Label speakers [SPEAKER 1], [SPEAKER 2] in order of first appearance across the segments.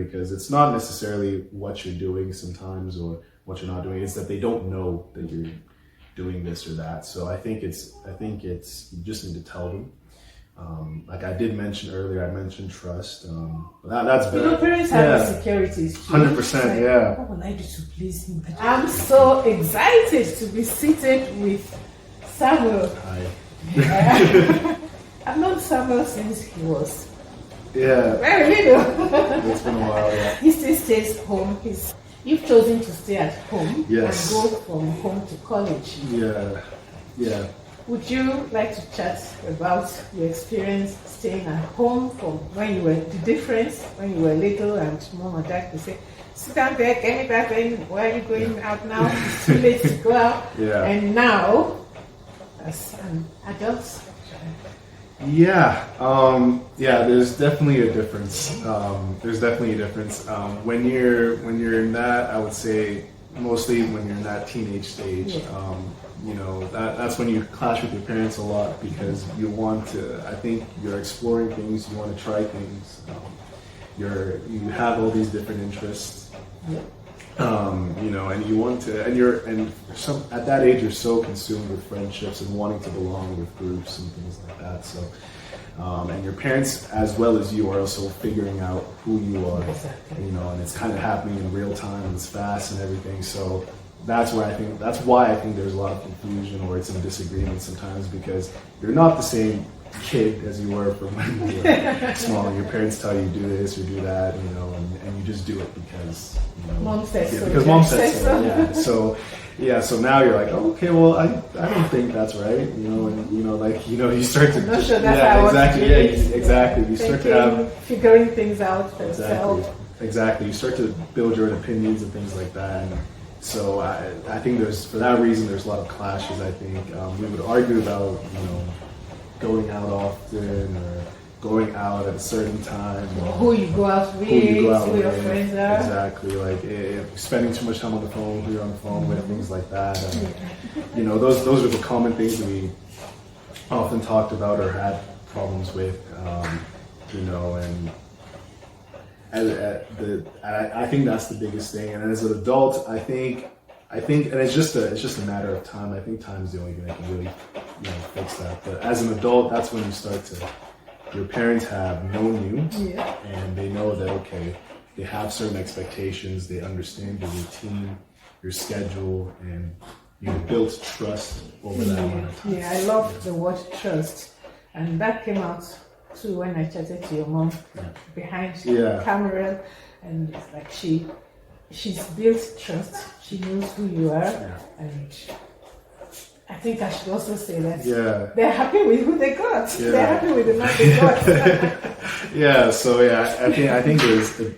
[SPEAKER 1] because it's not necessarily what you're doing sometimes or what you're not doing. It's that they don't know that you're doing this or that. So I think it's you just need to tell them. Like I did mention earlier, I mentioned trust. That's very,
[SPEAKER 2] parents have insecurities too.
[SPEAKER 1] 100%, yeah.
[SPEAKER 2] What will I do to please him? I'm so excited to be seated with Samuel.
[SPEAKER 1] Hi.
[SPEAKER 2] I've known Samuel since he was
[SPEAKER 1] very
[SPEAKER 2] little.
[SPEAKER 1] It's been a while, yeah.
[SPEAKER 2] He still stays home. You've chosen to stay at home
[SPEAKER 1] Yes.
[SPEAKER 2] and go from home to college.
[SPEAKER 1] Yeah.
[SPEAKER 2] Would you like to chat about your experience staying at home from when you were, the difference when you were little and mom or dad would say, sit down there, get me back in, why are you going out now? It's too late to go out.
[SPEAKER 1] Yeah.
[SPEAKER 2] And now, as an adult,
[SPEAKER 1] there's definitely a difference. When you're in that, I would say mostly when you're in that teenage stage, that's when you clash with your parents a lot because I think you're exploring things, you want to try things, you have all these different interests, and you want to, at that age you're so consumed with friendships and wanting to belong with groups and things like that. So, and your parents, as well as you, are also figuring out who you are, and it's kind of happening in real time, and it's fast and everything. So that's why I think there's a lot of confusion or it's in disagreement sometimes because you're not the same kid as you were from when you were small. Your parents tell you do this or do that, and you just do it because
[SPEAKER 2] mom says so.
[SPEAKER 1] Because mom says so. So now you're like, oh, okay, well, I don't think that's right, you start to.
[SPEAKER 2] I'm not sure that's how
[SPEAKER 1] exactly. You start to have
[SPEAKER 2] figuring things out for yourself.
[SPEAKER 1] Exactly. You start to build your own opinions and things like that. And so I think for that reason, there's a lot of clashes. I think we would argue about going out often or going out at a certain time.
[SPEAKER 2] Who you go out with, who your friends are.
[SPEAKER 1] Exactly, like spending too much time on the phone, who you're on the phone with, things like that. Those are the common things that we often talked about or had problems with, and I think that's the biggest thing. And as an adult, I think, and it's just a matter of time. I think time's the only thing that can really, fix that. But as an adult, that's when you start to. Your parents have known you, and they know that, okay, they have certain expectations, they understand your routine, your schedule, and you've built trust over that amount of time.
[SPEAKER 2] Yeah, I love the word trust. And that came out too when I chatted to your mom behind the camera. And it's like she's built trust, she knows who you are, and I think I should also say that they're happy with who they got. They're happy with the man they got.
[SPEAKER 1] I think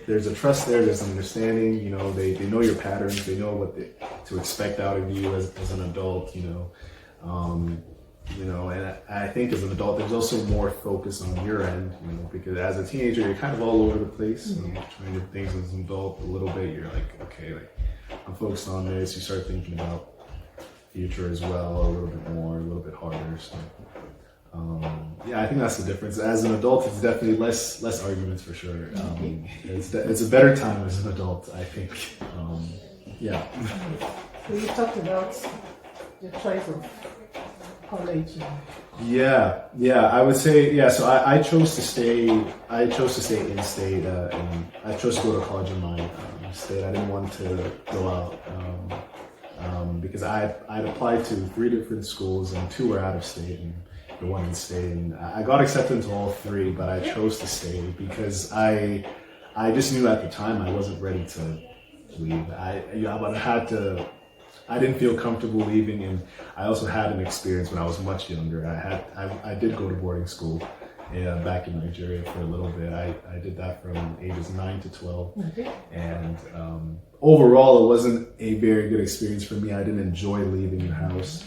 [SPEAKER 1] there's a trust there. There's an understanding. They know your patterns. They know what to expect out of you as an adult. And I think as an adult, there's also more focus on your end. Because as a teenager, you're kind of all over the place. Trying to do things as an adult a little bit. You're like, okay, I'm focused on this. You start thinking about future as well, a little bit more, a little bit harder. So, I think that's the difference. As an adult, it's definitely less arguments for sure. It's a better time as an adult, I think.
[SPEAKER 2] So you talked about your choice of college.
[SPEAKER 1] I would say so. I chose to stay. In state, and I chose to go to college in my state. I didn't want to go out. Because I'd applied to 3 different schools and 2 were out of state and the one in state. And I got accepted into all 3, but I chose to stay because I just knew at the time I wasn't ready to leave. I didn't feel comfortable leaving, and I also had an experience when I was much younger. I did go to boarding school back in Nigeria for a little bit. I did that from ages 9 to 12, and overall, it wasn't a very good experience for me. I didn't enjoy leaving the house.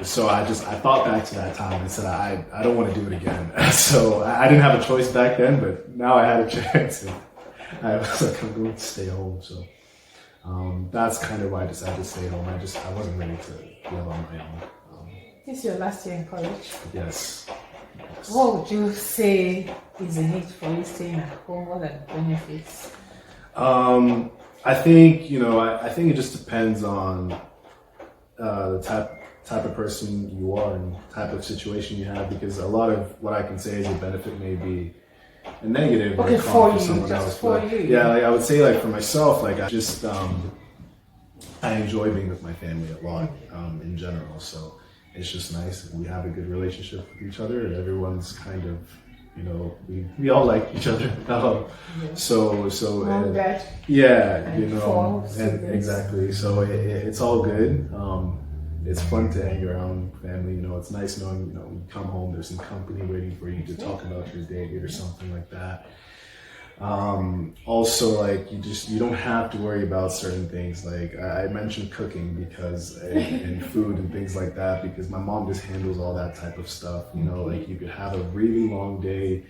[SPEAKER 1] So I thought back to that time and said, I don't want to do it again. So I didn't have a choice back then, but now I had a chance. And I was like, I'm going to stay home. So that's kind of why I decided to stay home. I wasn't ready to live on my own.
[SPEAKER 2] This is your last year in college?
[SPEAKER 1] Yes.
[SPEAKER 2] What would you say is the need for you staying at home? What are the benefits?
[SPEAKER 1] I think I think it just depends on the type of person you are and type of situation you have, because a lot of what I can say as a benefit may be a negative
[SPEAKER 2] okay, for someone else.
[SPEAKER 1] Yeah, like I would say, like for myself, like I just I enjoy being with my family a lot in general. So it's just nice that we have a good relationship with each other, and everyone's kind of we all like each other. So yeah, and exactly. So it's all good. It's fun to hang around family. It's nice knowing when you come home, there's some company waiting for you to talk about your day or something like that. Also, like you don't have to worry about certain things. Like I mentioned cooking because and food and things like that, because my mom just handles all that type of stuff. Like you could have a really long day,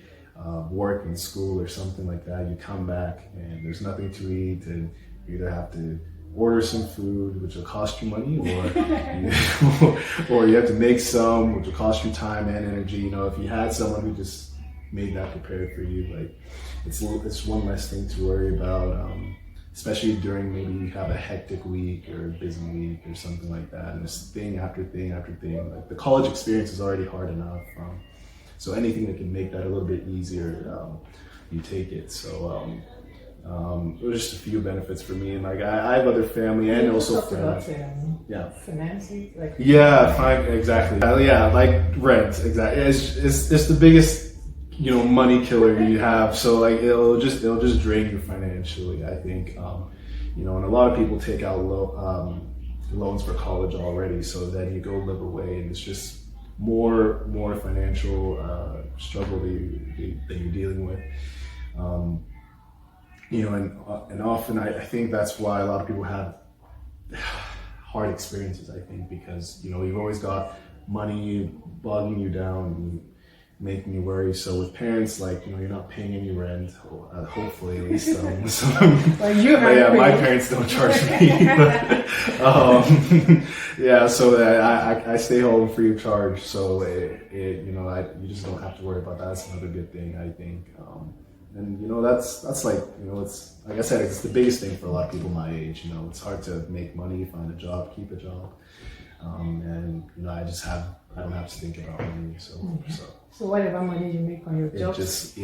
[SPEAKER 1] work in school or something like that. You come back and there's nothing to eat, and you either have to order some food, which will cost you money, or you have to make some, which will cost you time and energy. If you had someone who just made that prepared for you, like it's one less thing to worry about, especially during maybe you have a hectic week or a busy week or something like that, and it's thing after thing after thing. Like the college experience is already hard enough, so anything that can make that a little bit easier, you take it. So it was just a few benefits for me, and like I have other family and also friends.
[SPEAKER 2] Finances,
[SPEAKER 1] exactly. Like rent, exactly. It's the biggest money killer you have. So like it'll just drain you financially, I think. And a lot of people take out loans for college already, so then you go live away, and it's just more financial struggle that you're dealing with. And often I think that's why a lot of people have hard experiences, I think, because, you've always got money bogging you down and making you worry. So with parents, like, you're not paying any rent, hopefully at least. My parents don't charge me. So I stay home free of charge. So you just don't have to worry about that. That's another good thing, I think. And that's like, it's like I said, it's the biggest thing for a lot of people my age. It's hard to make money, find a job, keep a job, and I don't have to think about money.
[SPEAKER 2] So whatever money you make on your job,
[SPEAKER 1] goes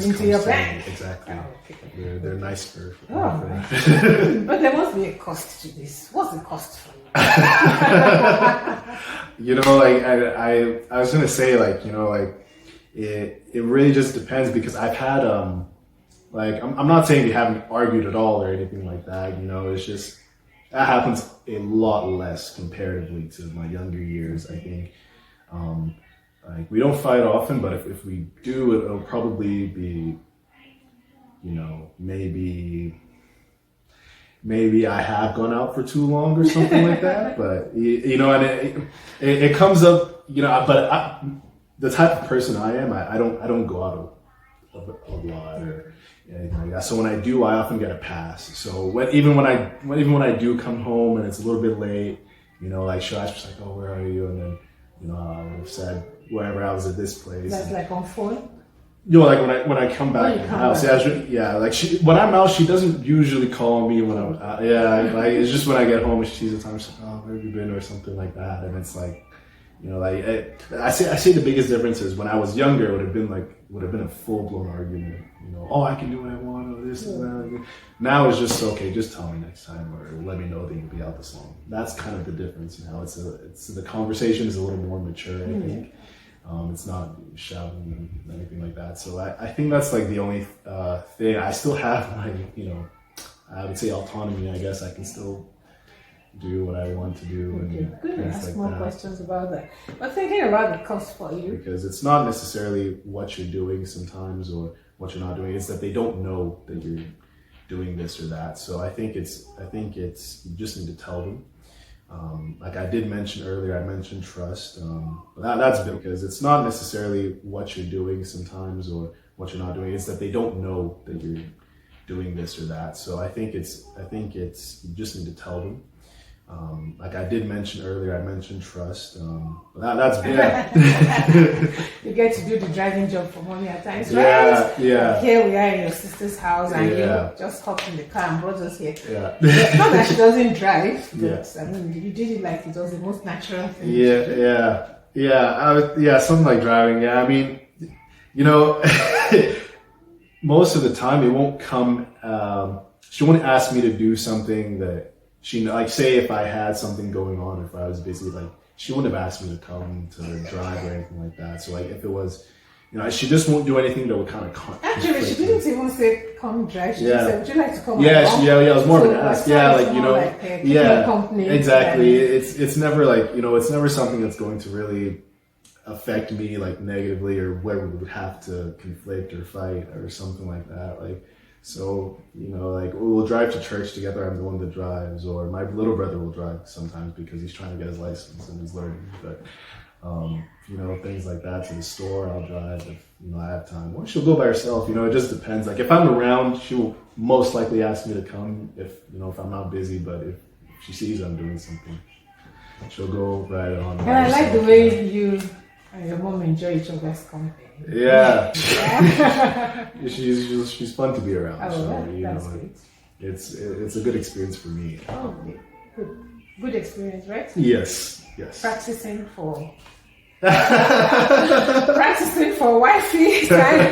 [SPEAKER 2] into your bank.
[SPEAKER 1] Exactly.
[SPEAKER 2] Oh, okay.
[SPEAKER 1] They're nice for
[SPEAKER 2] but there must be a cost to this. What's the cost for you?
[SPEAKER 1] Like I was gonna say, like it really just depends, because I've had like I'm not saying we haven't argued at all or anything like that. It's just that happens a lot less comparatively to my younger years, I think. Like we don't fight often, but if we do, it'll probably be, maybe I have gone out for too long or something like that. But and it comes up, but the type of person I am, I don't go out a lot or anything like that. So when I do, I often get a pass. So even when I do come home and it's a little bit late, like she'll ask me, like, oh, where are you? And then I would have said wherever I was at this place.
[SPEAKER 2] That's like on phone.
[SPEAKER 1] Like when I come back in the house, like when I'm out, she doesn't usually call me when I'm out. Like it's just when I get home and she sees the time, she's like, oh, where have you been, or something like that. And it's like, I say the biggest difference is when I was younger, it would have been a full blown argument. Oh, I can do what I want, or this and that. Now it's just okay. Just tell me next time, or let me know that you'll be out this long. That's kind of the difference. It's the conversation is a little more mature, I think. It's not shouting and anything like that. So I think that's like the only thing. I still have my, I would say autonomy. I guess I can still do what I want to do. And
[SPEAKER 2] good. Ask more questions about that. But thinking about the cost for you,
[SPEAKER 1] because it's not necessarily what you're doing sometimes or what you're not doing. It's that they don't know that you're doing this or that. So I think it's you just need to tell them. Like I did mention earlier, I mentioned trust. But that's because it's not necessarily what you're doing sometimes or what you're not doing. It's that they don't know that you're doing this or that. So I think it's you just need to tell them. Like I did mention earlier, I mentioned trust. That's yeah.
[SPEAKER 2] You get to do the driving job for money at times,
[SPEAKER 1] Yeah,
[SPEAKER 2] right?
[SPEAKER 1] yeah.
[SPEAKER 2] Here we are in your sister's house, and
[SPEAKER 1] Yeah.
[SPEAKER 2] you just hopped in the car and brought us here.
[SPEAKER 1] Yeah.
[SPEAKER 2] Not that she doesn't drive, but
[SPEAKER 1] Yeah.
[SPEAKER 2] I mean, you did it like it was the most natural thing.
[SPEAKER 1] Yeah. Something like driving. Yeah, I mean, you know, most of the time it won't come. She won't ask me to do something that she, like, say if I had something going on, if I was busy, like she wouldn't have asked me to come to drive or anything like that. So like if it was, you know, she just won't do anything that would kind of
[SPEAKER 2] Actually, she didn't even say come drive. She just said, "Would you like to come?"
[SPEAKER 1] It was more of an ask. Yeah, like, you know,
[SPEAKER 2] like, company,
[SPEAKER 1] exactly. It's never like, you know, it's never something that's going to really affect me like negatively, or where we would have to conflict or fight or something like that. Like, so, you know, like we'll drive to church together. I'm the one that drives, or my little brother will drive sometimes because he's trying to get his license and he's learning. But you know, things like that, to the store, I'll drive if, you know, I have time. Or she'll go by herself. You know, it just depends. Like if I'm around, she will most likely ask me to come if, you know, if I'm not busy. But if she sees I'm doing something, she'll go right on.
[SPEAKER 2] And I like the way you and your mom enjoy each other's company.
[SPEAKER 1] Yeah. she's fun to be around.
[SPEAKER 2] Oh,
[SPEAKER 1] so, you
[SPEAKER 2] that's
[SPEAKER 1] know,
[SPEAKER 2] great.
[SPEAKER 1] it's a good experience for me.
[SPEAKER 2] Oh, good experience, right?
[SPEAKER 1] Yes.
[SPEAKER 2] Practicing for wifey time.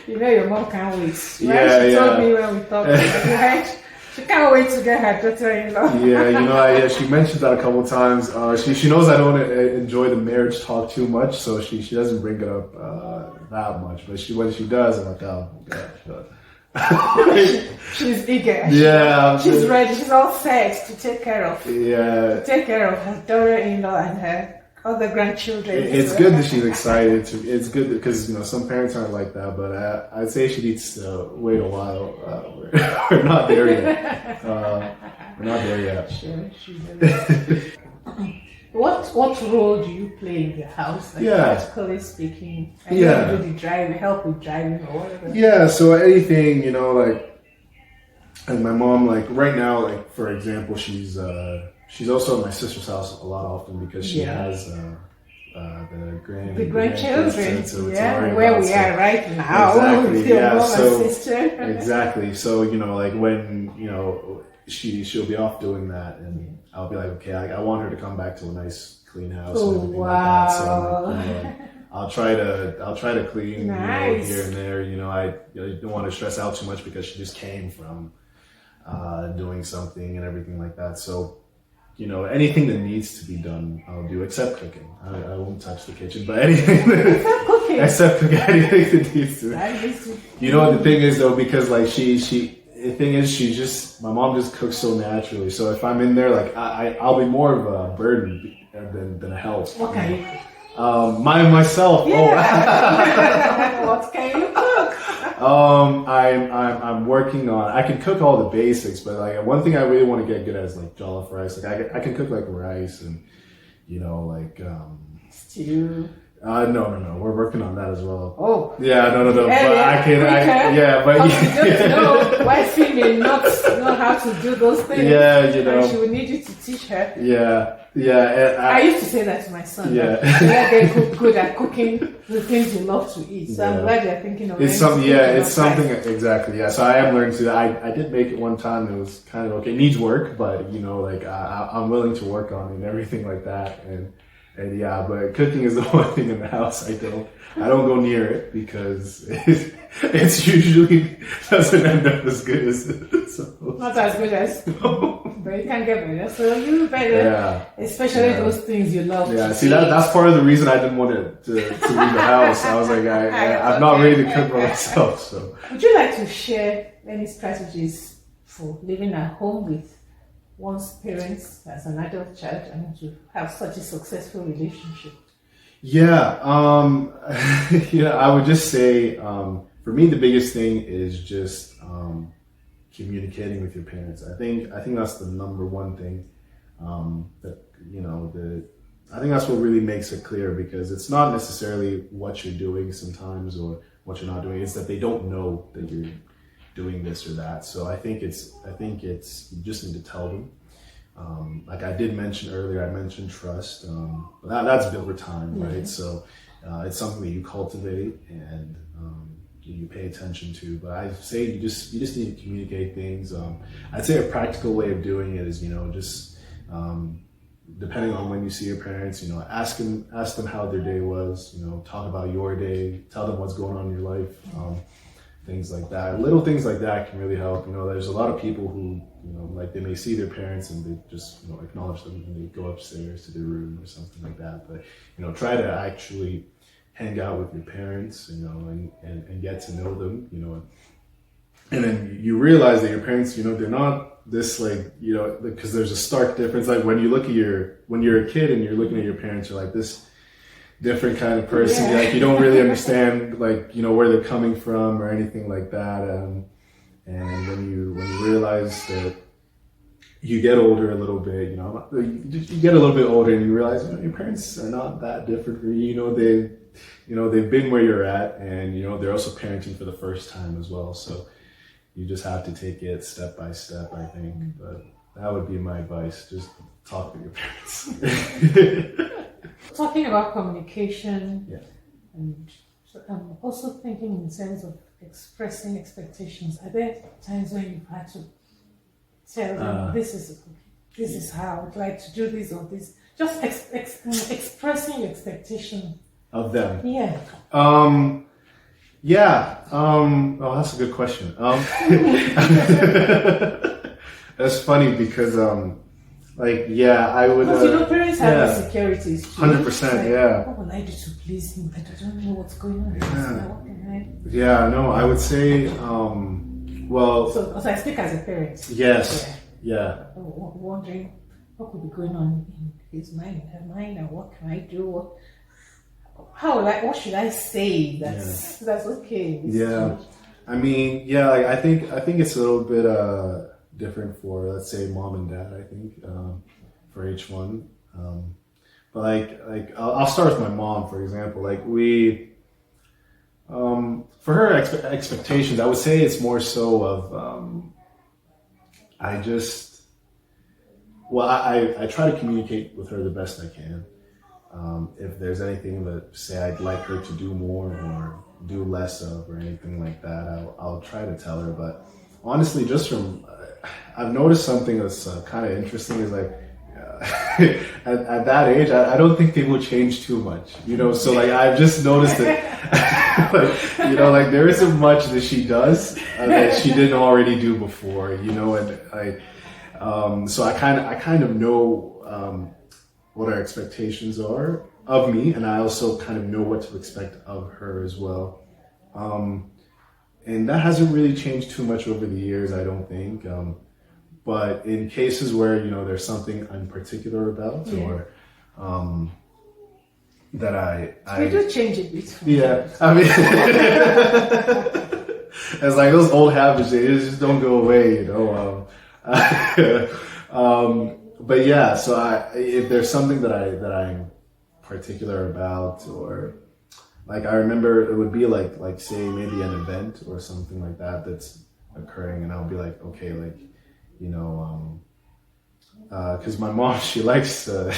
[SPEAKER 2] You know your mom can't wait. Right?
[SPEAKER 1] Yeah,
[SPEAKER 2] she told me when we talked, right? She can't wait to get her daughter-in-law.
[SPEAKER 1] Yeah, you know, she mentioned that a couple of times. She knows I don't enjoy the marriage talk too much, so she doesn't bring it up that much. But when she does, I'm like, oh, gosh.
[SPEAKER 2] She's eager.
[SPEAKER 1] Yeah.
[SPEAKER 2] She's ready. She's all set to take care of.
[SPEAKER 1] Yeah.
[SPEAKER 2] To take care of her daughter-in-law and her other grandchildren.
[SPEAKER 1] It's good that she's excited. It's good because, you know, some parents aren't like that, but I'd say she needs to wait a while. We're not there yet. We're not there yet.
[SPEAKER 2] Sure, she does. What role do you play in the house? Like, practically speaking, you do the driving, help with driving or whatever. Yeah,
[SPEAKER 1] so anything, you know, like, and my mom, like right now, like for example, she's also at my sister's house a lot often because she has the grandchildren. So
[SPEAKER 2] where we are right now.
[SPEAKER 1] Exactly.
[SPEAKER 2] With your mom
[SPEAKER 1] so
[SPEAKER 2] and sister.
[SPEAKER 1] Exactly. So, you know, like when, you know, she'll be off doing that, and I'll be like, okay, I want her to come back to a nice clean house and everything like that. So, like, you know, I'll try to clean,
[SPEAKER 2] nice.
[SPEAKER 1] You know, here and there. You know, I don't want to stress out too much because she just came from doing something and everything like that. So, you know, anything that needs to be done, I'll do, except cooking. I won't touch the kitchen, but anything except cooking, anything that needs to. You know what the thing is though, because like the thing is, my mom just cooks so naturally. So if I'm in there, like I'll be more of a burden than a help.
[SPEAKER 2] What can you cook?
[SPEAKER 1] Myself.
[SPEAKER 2] Yeah. What can you cook?
[SPEAKER 1] I'm working on. I can cook all the basics, but like one thing I really want to get good at is like jollof rice. Like I can cook like rice and, you know, like
[SPEAKER 2] stew.
[SPEAKER 1] No. We're working on that as well.
[SPEAKER 2] Oh.
[SPEAKER 1] Yeah, no. But
[SPEAKER 2] why female not know how to do those things?
[SPEAKER 1] Yeah, you know.
[SPEAKER 2] And she would need you to teach her.
[SPEAKER 1] Yeah.
[SPEAKER 2] I used to say that to my son.
[SPEAKER 1] Yeah.
[SPEAKER 2] Get good at cooking the things you love to eat. So I'm glad you're thinking of it.
[SPEAKER 1] It's something exactly. Yeah. So I am learning to. I did make it one time. It was kind of okay. It needs work, but you know, like I'm willing to work on it and everything like that. And yeah, but cooking is the one thing in the house I don't go near it because it's usually doesn't end up as good as it. So.
[SPEAKER 2] Not as good as, but you can get better. So you better, especially those things you love.
[SPEAKER 1] Yeah, see that's part of the reason I didn't want to leave the house. I was like, I'm not ready to cook by myself. So
[SPEAKER 2] would you like to share any strategies for living at home with one's parents as an adult child and to have such a successful relationship? Yeah,
[SPEAKER 1] I would just say, for me, the biggest thing is just communicating with your parents. I think that's the number one thing. I think that's what really makes it clear, because it's not necessarily what you're doing sometimes or what you're not doing. It's that they don't know that you're doing this or that. So I think it's you just need to tell them like I did mention earlier, I mentioned trust. But that's built over time, right? So it's something that you cultivate and you pay attention to. But I say you just need to communicate things. I'd say a practical way of doing it is, just depending on when you see your parents, ask them how their day was. Talk about your day, tell them what's going on in your life. Things like that. Little things like that can really help. There's a lot of people who, like they may see their parents and they just, acknowledge them and they go upstairs to their room or something like that. But, try to actually hang out with your parents, and get to know them, and then you realize that your parents, they're not this like, because there's a stark difference. Like when you look at when you're a kid and you're looking at your parents, you're like this different kind of person. Like you don't really understand like where they're coming from or anything like that. And when you realize that you get older a little bit, you get a little bit older and you realize your parents are not that different from you. They've been where you're at, and they're also parenting for the first time as well. So you just have to take it step by step, I think. But that would be my advice: just talk to your parents.
[SPEAKER 2] Talking about communication, and I'm also thinking in terms of expressing expectations. Are there times when you've had to tell them this is how I'd like to do this or this? Just expressing your expectation
[SPEAKER 1] of them.
[SPEAKER 2] Yeah.
[SPEAKER 1] Oh, that's a good question. That's funny because I would.
[SPEAKER 2] Because parents have insecurities.
[SPEAKER 1] 100%. Yeah.
[SPEAKER 2] What will I do to please him? I don't know what's going on. What can I?
[SPEAKER 1] Yeah. No, I would say.
[SPEAKER 2] So I speak as a parent.
[SPEAKER 1] Yes. Yeah.
[SPEAKER 2] Wondering what could be going on in his mind, her mind, and what can I do? What should I say? That's okay.
[SPEAKER 1] Yeah. I mean, I think it's a little bit different for, let's say, mom and dad. I think for each one. But I'll start with my mom, for example. Like for her expectations, I would say it's more so of I try to communicate with her the best I can. If there's anything that, say, I'd like her to do more or do less of or anything like that, I'll try to tell her. But honestly, just from, I've noticed something that's kind of interesting is like, at that age, I don't think people change too much, so like, I've just noticed that, there isn't much that she does that she didn't already do before, and so I kind of know, what our expectations are of me, and I also kind of know what to expect of her as well. And that hasn't really changed too much over the years, I don't think. But in cases where, there's something I'm particular about or that I
[SPEAKER 2] we do change it between.
[SPEAKER 1] Yeah, I mean, it's like those old habits, they just don't go away, But yeah, so if there's something that I'm particular about, or like I remember it would be like say maybe an event or something like that that's occurring, and I'll be like, okay, because my mom, she likes to,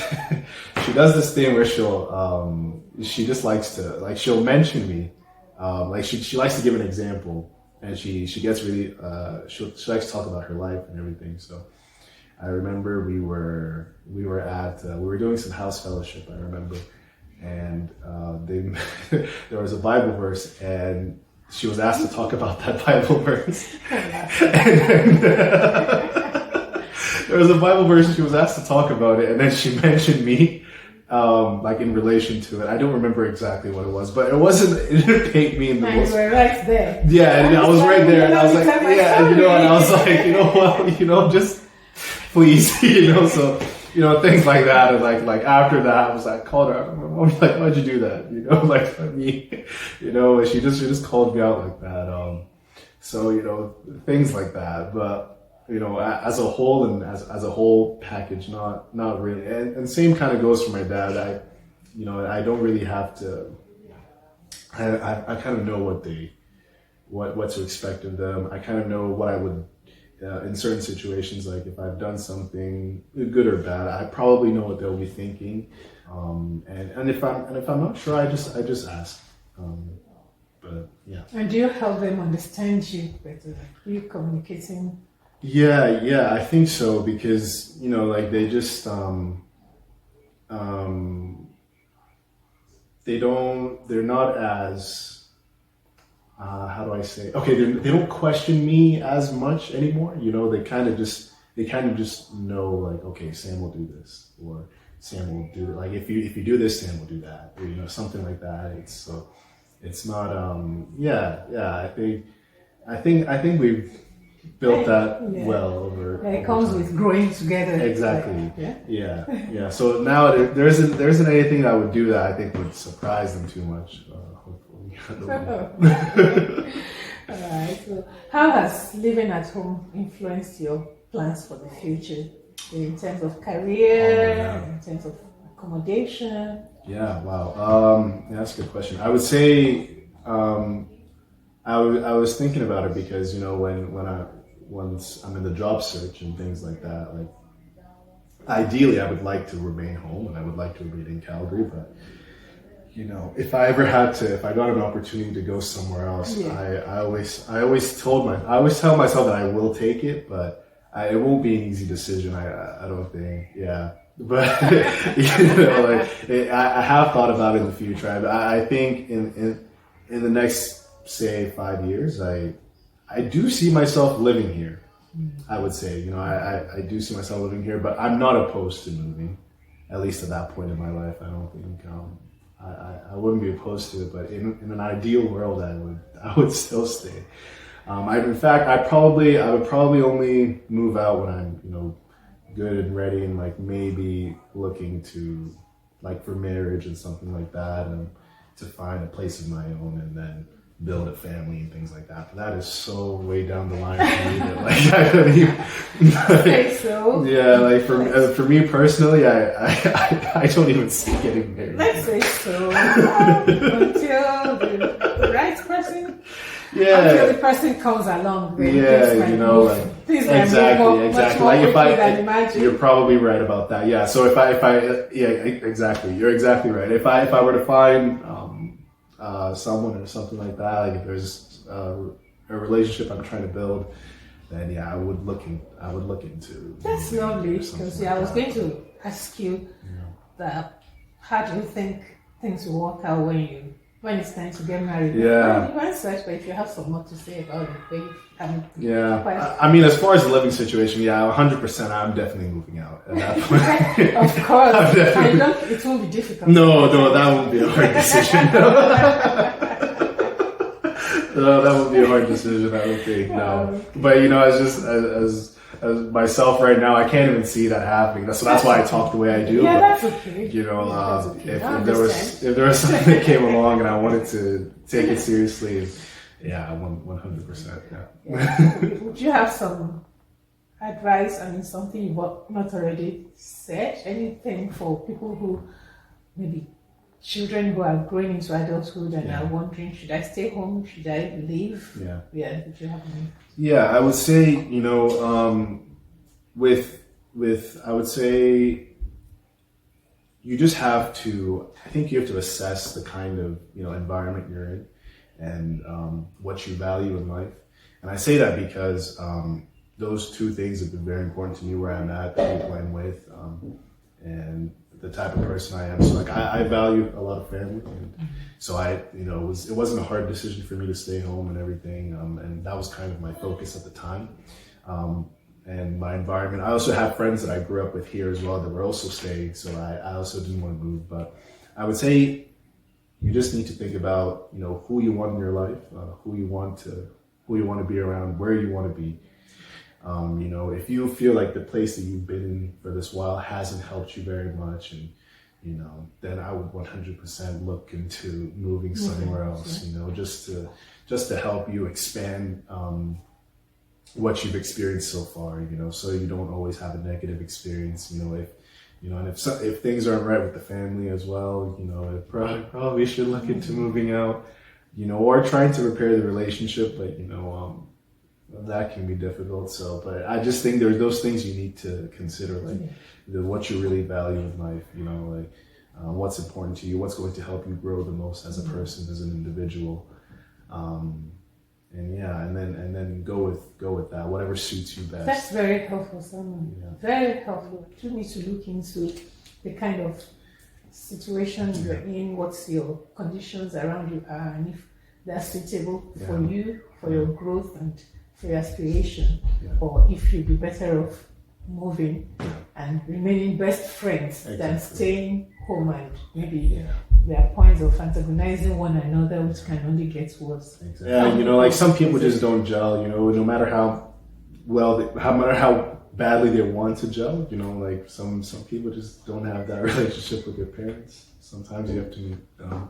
[SPEAKER 1] she does this thing where she just likes to, she'll mention me, she likes to give an example, and she gets really, she likes to talk about her life and everything. So I remember we were doing some house fellowship, I remember, and there was a Bible verse, and she was asked to talk about that Bible verse. And there was a Bible verse, and she was asked to talk about it, and then she mentioned me, in relation to it. I don't remember exactly what it was, but it didn't paint me in the most.
[SPEAKER 2] You were right there.
[SPEAKER 1] Yeah, and I was right there, and I was like, yeah, and I was like, just please, so. Things like that, and like after that, I was like, called her. I was like, why'd you do that? And she just called me out like that. So things like that. But as a whole and as a whole package, not really. And same kind of goes for my dad. I don't really have to. I kind of know what to expect of them. I kind of know what I would. in certain situations, like if I've done something good or bad, I probably know what they'll be thinking. And if I'm not sure, I just ask. But yeah.
[SPEAKER 2] And do you help them understand you better? Are you communicating?
[SPEAKER 1] Yeah, I think so, because like they just they're not as how do I say? Okay, they don't question me as much anymore. They kind of just know, like, okay, Sam will do this, or Sam will do that. Like if you do this, Sam will do that, or something like that. It's not I think we've built that well over.
[SPEAKER 2] It comes
[SPEAKER 1] time.
[SPEAKER 2] with growing together.
[SPEAKER 1] Exactly.
[SPEAKER 2] Like,
[SPEAKER 1] Yeah. So now there isn't anything that would do that I think would surprise them too much. Hopefully.
[SPEAKER 2] Alright. So, how has living at home influenced your plans for the future, in terms of career, in terms of accommodation?
[SPEAKER 1] Yeah. Wow. That's a good question. I would say I was thinking about it because once I'm in the job search and things like that, like ideally I would like to remain home and I would like to remain in Calgary, but if I got an opportunity to go somewhere else, I always tell myself that I will take it, but it won't be an easy decision. I don't think. Yeah. But I have thought about it in the future. I think in the next, say, 5 years, I do see myself living here. I would say, I do see myself living here, but I'm not opposed to moving. At least at that point in my life, I don't think I wouldn't be opposed to it. But in an ideal world, I would still stay. I would probably only move out when I'm good and ready and like maybe looking to like for marriage and something like that, and to find a place of my own and then build a family and things like that. But that is so way down the line for me that like I don't even.
[SPEAKER 2] So.
[SPEAKER 1] Yeah, like for me personally, I don't even see getting married.
[SPEAKER 2] Let's say so. Until the right person.
[SPEAKER 1] Yeah.
[SPEAKER 2] Until the person comes along. Things
[SPEAKER 1] exactly. You're probably right about that. Yeah. So exactly. You're exactly right. If I were to find someone or something like that, like if there's a relationship I'm trying to build, then I would look into.
[SPEAKER 2] That's lovely, because I was going to ask you that. How do you think things will work out when it's time to get married?
[SPEAKER 1] Yeah.
[SPEAKER 2] You answered, but if you have some more to say about it,
[SPEAKER 1] I mean, as far as the living situation, 100%, I'm definitely moving out at that point.
[SPEAKER 2] Of course. It won't be difficult.
[SPEAKER 1] No, that won't be a hard decision. No, that won't be a hard decision, I don't think. No. But, as myself right now, I can't even see that happening. So that's why I talk the way I do.
[SPEAKER 2] Yeah, that's okay.
[SPEAKER 1] If there was something that came along and I wanted to take it seriously, 100%. Yeah.
[SPEAKER 2] Would you have some advice? I mean, something you've not already said? Anything for people who maybe children who are growing into adulthood and are wondering, should I stay home? Should I leave? Yeah. Would you have any?
[SPEAKER 1] Yeah, I would say, I would say you just have to, I think you have to assess the kind of, environment you're in and what you value in life. And I say that because those two things have been very important to me where I'm at, the people I'm with, and the type of person I am. So like I value a lot of family, and so it wasn't a hard decision for me to stay home and everything, and that was kind of my focus at the time. And my environment, I also have friends that I grew up with here as well that were also staying, so I also didn't want to move. But I would say you just need to think about who you want in your life, who you want to be around, where you want to be. If you feel like the place that you've been in for this while hasn't helped you very much, and then I would 100% look into moving somewhere else. Just to help you expand what you've experienced so far. So you don't always have a negative experience. If things aren't right with the family as well, it probably should look into moving out. Or trying to repair the relationship, but that can be difficult. So, but I just think there's those things you need to consider, like what you really value in life. You know, like what's important to you, what's going to help you grow the most as a person, as an individual. And yeah, and then go with that, whatever suits you best.
[SPEAKER 2] That's very helpful, Simon. Yeah. Very helpful. You need to look into the kind of situation you're in, what's your conditions around you are, and if they're suitable for you, for your growth and for your aspiration, or if you'd be better off moving and remaining best friends than staying home and maybe there are points of antagonizing one another, which can only get worse.
[SPEAKER 1] Exactly. Yeah, you know, like some people just don't gel. You know, no matter how how badly they want to gel. You know, like some people just don't have that relationship with their parents. Sometimes you have to meet them,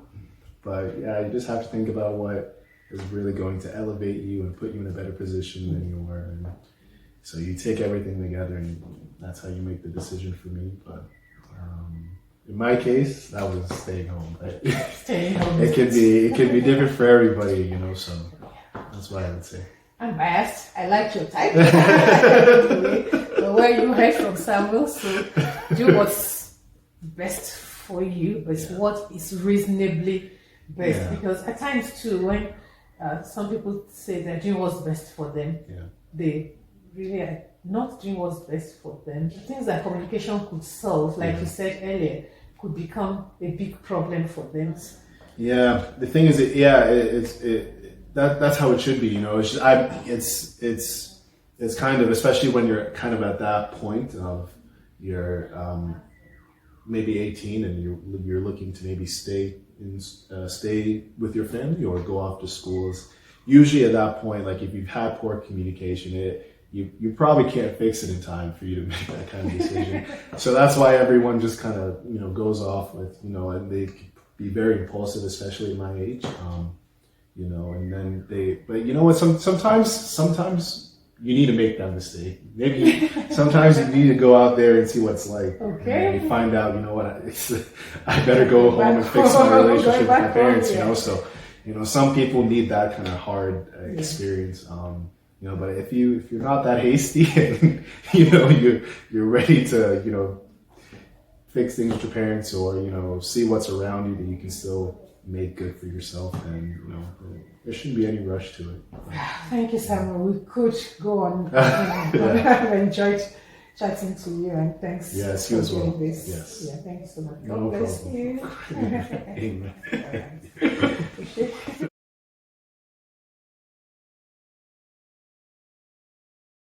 [SPEAKER 1] but yeah, you just have to think about what is really going to elevate you and put you in a better position than you were. And so you take everything together, and that's how you make the decision for me. But in my case, that was staying home.
[SPEAKER 2] Staying home.
[SPEAKER 1] It can be different for everybody, you know. So that's what I would say.
[SPEAKER 2] I'm biased. I like your type. The way you heard from Samuel, so do what's best for you, but what is reasonably best. Because at times too, when some people say they're doing what's best for them, they really are not doing what's best for them. The things that communication could solve, like you said earlier, could become a big problem for them.
[SPEAKER 1] Yeah, the thing is, that's how it should be. You know, it's kind of, especially when you're kind of at that point of you're maybe 18 and you're looking to maybe stay with your family or go off to schools. Usually at that point, like if you've had poor communication, you probably can't fix it in time for you to make that kind of decision. So that's why everyone just kind of, you know, goes off with, you know, and they can be very impulsive, especially at my age. You know, and then but you know what, sometimes you need to make that mistake. Maybe sometimes you need to go out there and see what it's like.
[SPEAKER 2] Okay.
[SPEAKER 1] And you find out, you know what, I better go home and fix my relationship with my parents, you know. So, you know, some people need that kind of hard experience. You know, but if you're not that hasty and you know you're ready to, you know, fix things with your parents, or you know, see what's around you that you can still make good for yourself, and you know, there shouldn't be any rush to it.
[SPEAKER 2] Thank you, Samuel. We could go on. I've enjoyed chatting to you, and thanks
[SPEAKER 1] for
[SPEAKER 2] doing this.
[SPEAKER 1] Yes.
[SPEAKER 2] Yeah, thank you so much.
[SPEAKER 1] No
[SPEAKER 2] God bless
[SPEAKER 1] problem.
[SPEAKER 2] you.
[SPEAKER 1] Amen.